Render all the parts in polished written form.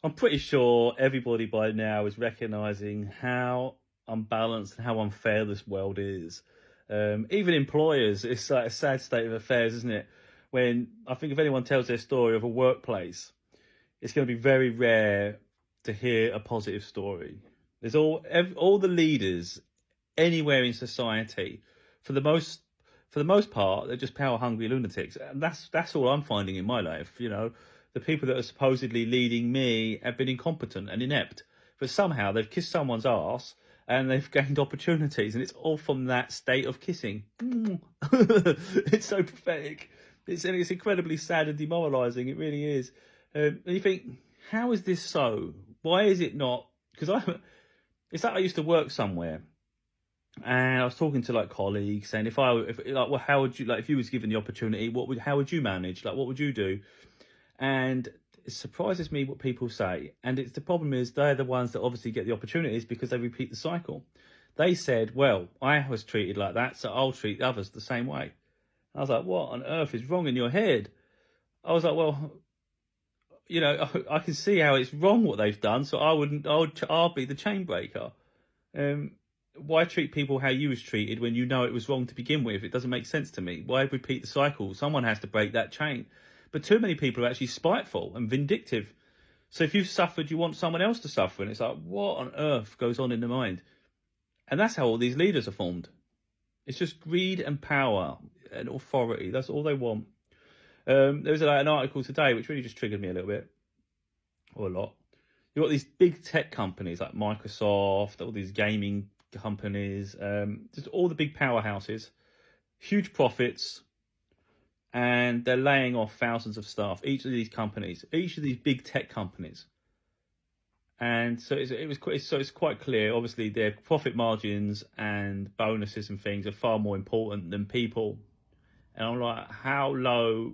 I'm pretty sure everybody by now is recognizing how unbalanced and how unfair this world is. Even employers, it's like a sad state of affairs, isn't it? When I think if anyone tells their story of a workplace, it's going to be very rare to hear a positive story. There's all the leaders anywhere in society, for the most part, they're just power hungry lunatics, and that's all I'm finding in my life. The people that are supposedly leading me have been incompetent and inept, but somehow they've kissed someone's ass and they've gained opportunities, and it's all from that state of kissing. It's so pathetic. It's incredibly sad and demoralising. It really is. And you think, how is this so? Why is it not? Because it's like I used to work somewhere, and I was talking to like colleagues, saying how would you, like, if you was given the opportunity, how would you manage? Like, what would you do? And it surprises me what people say. And the problem is they're the ones that obviously get the opportunities because they repeat the cycle. They said, well, I was treated like that, so I'll treat others the same way. I was like, what on earth is wrong in your head? I was like, well, I can see how it's wrong what they've done, so I'll be the chain breaker. Why treat people how you was treated when you know it was wrong to begin with? It doesn't make sense to me. Why repeat the cycle? Someone has to break that chain. But too many people are actually spiteful and vindictive. So if you've suffered, you want someone else to suffer. And it's like, what on earth goes on in the mind? And that's how all these leaders are formed. It's just greed and power and authority. That's all they want. There was an article today which really just triggered me a little bit, or a lot. You've got these big tech companies like Microsoft, all these gaming companies, just all the big powerhouses, huge profits, and they're laying off thousands of staff. Each of these big tech companies, and so it's quite clear. Obviously, their profit margins and bonuses and things are far more important than people. And I'm like, how low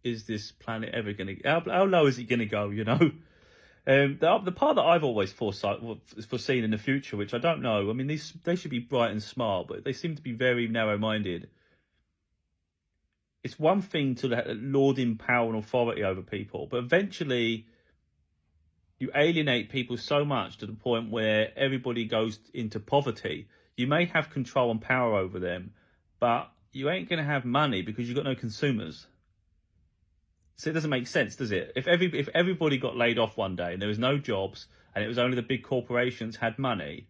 is this planet ever going to? How low is it going to go? The part that I've always foreseen in the future, which I don't know. I mean, they should be bright and smart, but they seem to be very narrow-minded. It's one thing to lord in power and authority over people, but eventually you alienate people so much to the point where everybody goes into poverty. You may have control and power over them, but you ain't going to have money because you've got no consumers. So it doesn't make sense, does it? If everybody got laid off one day and there was no jobs and it was only the big corporations had money,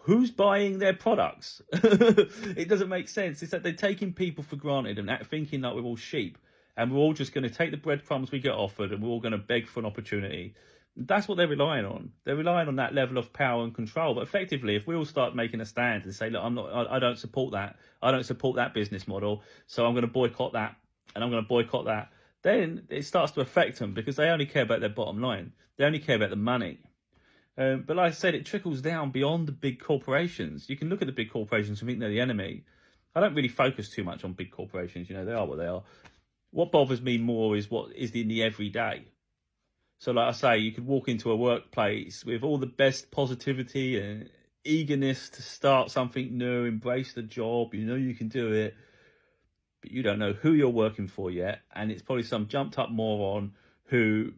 who's buying their products? It doesn't make sense. It's like they're taking people for granted and thinking like we're all sheep and we're all just going to take the breadcrumbs we get offered and we're all going to beg for an opportunity. That's what they're relying on. They're relying on that level of power and control. But effectively, if we all start making a stand and say, look, I don't support that. I don't support that business model. So I'm going to boycott that and I'm going to boycott that. Then it starts to affect them because they only care about their bottom line. They only care about the money. But like I said, it trickles down beyond the big corporations. You can look at the big corporations and think they're the enemy. I don't really focus too much on big corporations. They are what they are. What bothers me more is what is in the everyday. So like I say, you could walk into a workplace with all the best positivity and eagerness to start something new, embrace the job. You can do it. But you don't know who you're working for yet. And it's probably some jumped up moron who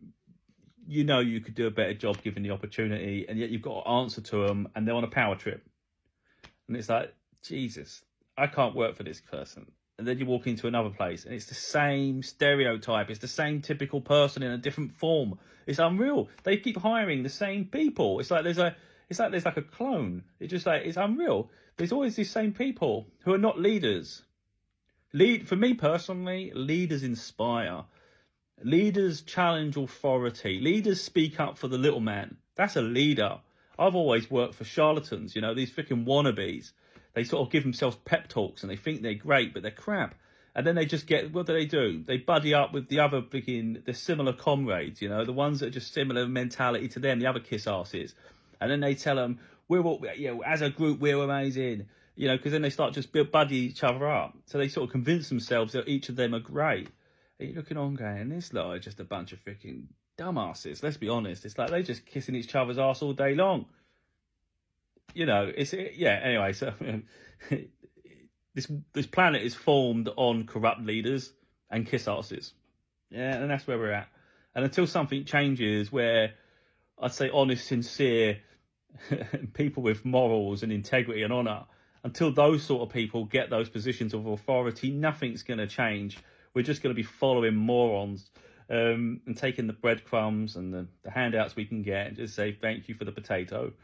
you could do a better job given the opportunity, and yet you've got to answer to them, and they're on a power trip. And it's like, Jesus, I can't work for this person. And then you walk into another place, and it's the same stereotype. It's the same typical person in a different form. It's unreal. They keep hiring the same people. It's like there's like a clone. It's unreal. There's always these same people who are not leaders. For me personally, leaders inspire. Leaders challenge authority. Leaders speak up for the little man. That's a leader. I've always worked for charlatans, these freaking wannabes. They sort of give themselves pep talks and they think they're great, but they're crap. And then they just what do? They buddy up with the other the similar comrades, the ones that are just similar mentality to them, the other kiss asses. And then they tell them, as a group, we're amazing, because then they start just buddy each other up. So they sort of convince themselves that each of them are great. And you're looking on going, this lot are just a bunch of freaking dumbasses. Let's be honest. It's like they're just kissing each other's arse all day long. Anyway, so this planet is formed on corrupt leaders and kiss asses. Yeah, and that's where we're at. And until something changes where, I'd say, honest, sincere people with morals and integrity and honour, until those sort of people get those positions of authority, nothing's going to change. We're just going to be following morons and taking the breadcrumbs and the handouts we can get and just say thank you for the potato.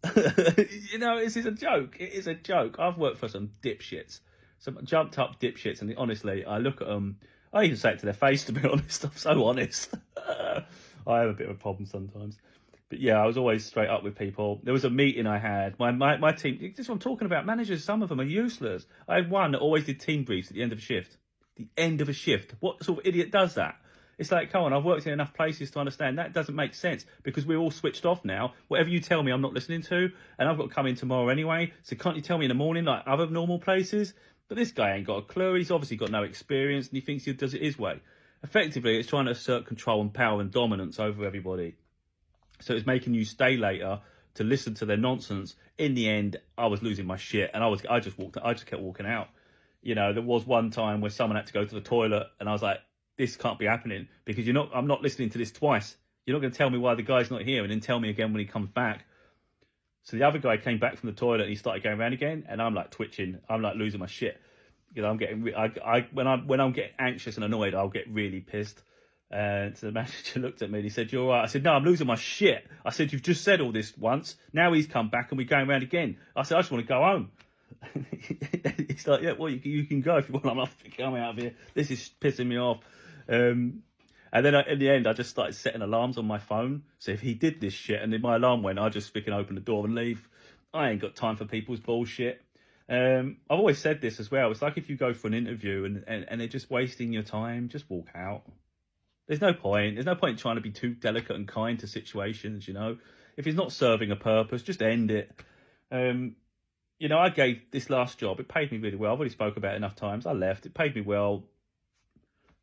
You know, this is a joke. It is a joke. I've worked for some dipshits, some jumped up dipshits, and honestly, I look at them. I even say it to their face, to be honest. I'm so honest. I have a bit of a problem sometimes. But yeah, I was always straight up with people. There was a meeting I had. My team, this is what I'm talking about. Managers, some of them are useless. I had one that always did team briefs at the end of a shift. The end of a shift. What sort of idiot does that? It's like, come on, I've worked in enough places to understand that doesn't make sense because we're all switched off now. Whatever you tell me, I'm not listening to, and I've got to come in tomorrow anyway. So can't you tell me in the morning like other normal places? But this guy ain't got a clue. He's obviously got no experience, and he thinks he does it his way. Effectively, it's trying to assert control and power and dominance over everybody. So it's making you stay later to listen to their nonsense. In the end, I was losing my shit, and I just kept walking out. You know, there was one time where someone had to go to the toilet, and I was like, this can't be happening because I'm not listening to this twice. You're not going to tell me why the guy's not here and then tell me again when he comes back. So the other guy came back from the toilet and he started going around again, and I'm like twitching. I'm like losing my shit. You know, I'm getting when I'm getting anxious and annoyed, I'll get really pissed. And so the manager looked at me and he said, "You're all right." I said, "No, I'm losing my shit." I said, "You've just said all this once. Now he's come back and we're going around again." I said, "I just want to go home." He's like, "Yeah, well, you can go if you want. I'm not coming out of here. This is pissing me off." And then in the end, I just started setting alarms on my phone. So if he did this shit and then my alarm went, I'd just freaking open the door and leave. I ain't got time for people's bullshit. I've always said this as well. It's like if you go for an interview and they're just wasting your time, just walk out. There's no point. There's no point in trying to be too delicate and kind to situations, you know. If it's not serving a purpose, just end it. You know, I gave this last job. It paid me really well. I've already spoke about it enough times. I left. It paid me well.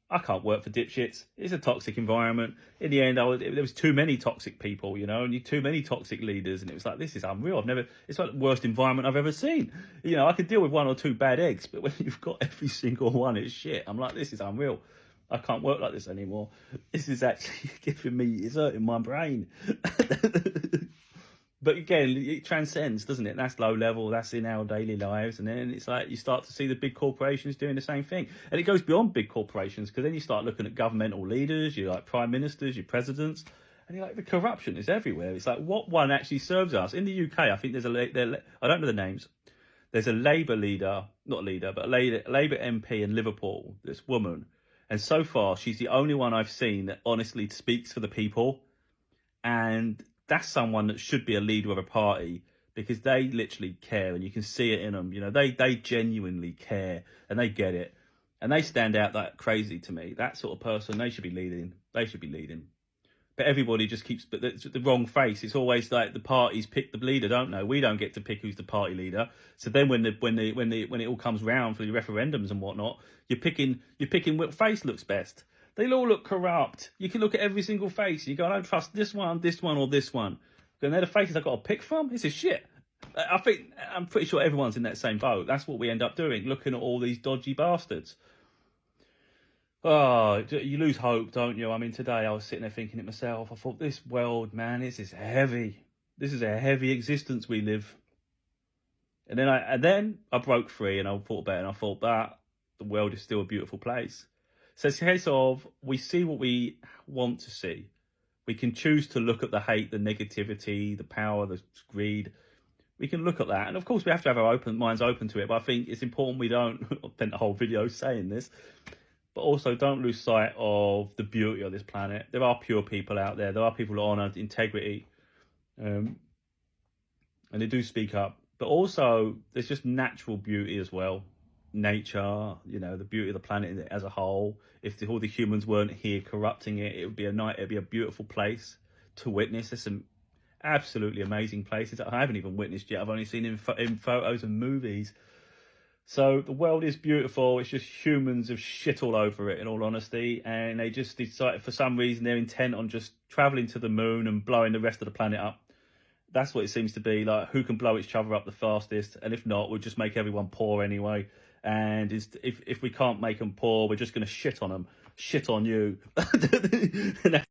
I can't work for dipshits. It's a toxic environment. In the end, there was too many toxic people, you know, and too many toxic leaders. And it was like, this is unreal. It's like the worst environment I've ever seen. You know, I could deal with one or two bad eggs, but when you've got every single one, it's shit. I'm like, this is unreal. I can't work like this anymore. This is actually it's hurting my brain. But again, it transcends, doesn't it? That's low level. That's in our daily lives. And then it's like you start to see the big corporations doing the same thing. And it goes beyond big corporations because then you start looking at governmental leaders, you're like prime ministers, your presidents, and you're like, the corruption is everywhere. It's like, what one actually serves us? In the UK, I think I don't know the names. There's a Labour leader, not a leader, but a Labour MP in Liverpool, this woman. And so far, she's the only one I've seen that honestly speaks for the people. And that's someone that should be a leader of a party because they literally care and you can see it in them. You know, they genuinely care and they get it. And they stand out that crazy to me. That sort of person, they should be leading. They should be leading. But everybody just keeps the wrong face. It's always like the parties pick the leader, don't they? We don't get to pick who's the party leader. So then when it all comes round for the referendums and whatnot, you're picking what face looks best. They all look corrupt. You can look at every single face. You go, I don't trust this one, or this one. And they're the faces I've got to pick from. This is shit. I'm pretty sure everyone's in that same boat. That's what we end up doing, looking at all these dodgy bastards. Oh, you lose hope, don't you? I mean, today I was sitting there thinking it myself. I thought, this world, man, this is heavy. This is a heavy existence we live. And then I broke free and I thought about it and I thought that the world is still a beautiful place. So it's a case of we see what we want to see. We can choose to look at the hate, the negativity, the power, the greed. We can look at that. And of course, we have to have our minds open to it. But I think it's important we don't spend the whole video saying this. But also don't lose sight of the beauty of this planet. There are pure people out there. There are people who honour integrity. And they do speak up. But also, there's just natural beauty as well. Nature, you know, the beauty of the planet as a whole. If all the humans weren't here corrupting it, it'd be a beautiful place to witness. There's some absolutely amazing places that I haven't even witnessed yet. I've only seen in photos and movies. So the world is beautiful. It's just humans have shit all over it, in all honesty, and they just decide for some reason they're intent on just travelling to the moon and blowing the rest of the planet up. That's what it seems to be, like who can blow each other up the fastest, and if not, we'll just make everyone poor anyway. And if we can't make them poor, we're just going to shit on them. shit on you.